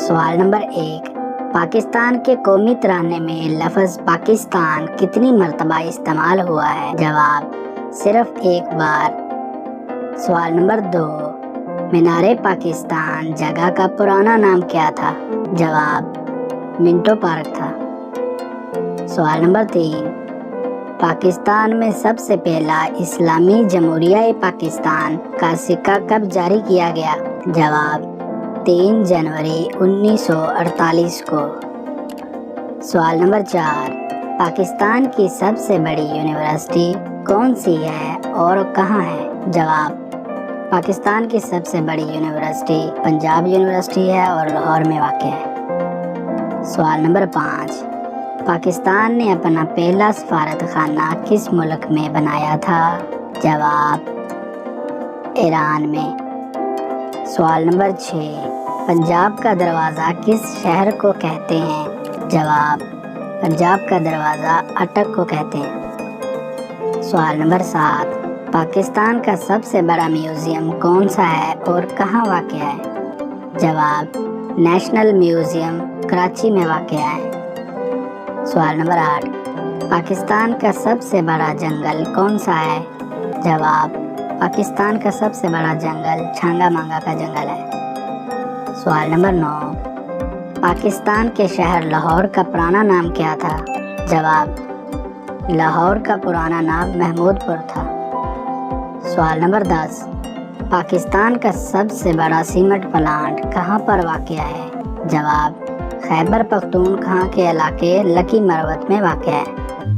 سوال نمبر 1، پاکستان کے قومی ترانے میں لفظ پاکستان کتنی مرتبہ استعمال ہوا ہے؟ جواب صرف ایک بار۔ سوال نمبر 2، مینار پاکستان جگہ کا پرانا نام کیا تھا؟ جواب منٹو پارک تھا۔ سوال نمبر 3، پاکستان میں سب سے پہلا اسلامی جمہوریہ پاکستان کا سکہ کب جاری کیا گیا؟ جواب 3 جنوری 1948 کو۔ سوال نمبر 4، پاکستان کی سب سے بڑی یونیورسٹی کون سی ہے اور کہاں ہے؟ جواب پاکستان کی سب سے بڑی یونیورسٹی پنجاب یونیورسٹی ہے اور لاہور میں واقع ہے۔ سوال نمبر 5، پاکستان نے اپنا پہلا سفارت خانہ کس ملک میں بنایا تھا؟ جواب ایران میں۔ سوال نمبر 6، پنجاب کا دروازہ کس شہر کو کہتے ہیں؟ جواب پنجاب کا دروازہ اٹک کو کہتے ہیں۔ سوال نمبر 7، پاکستان کا سب سے بڑا میوزیم کون سا ہے اور کہاں واقع ہے؟ جواب نیشنل میوزیم کراچی میں واقع ہے۔ سوال نمبر 8، پاکستان کا سب سے بڑا جنگل کون سا ہے؟ جواب پاکستان کا سب سے بڑا جنگل چھانگا مانگا کا جنگل ہے۔ سوال نمبر 9، پاکستان کے شہر لاہور کا پرانا نام کیا تھا؟ جواب لاہور کا پرانا نام محمود پور تھا۔ سوال نمبر 10، پاکستان کا سب سے بڑا سیمنٹ پلانٹ کہاں پر واقع ہے؟ جواب خیبر پختونخوا کے علاقے لکی مروت میں واقع ہے۔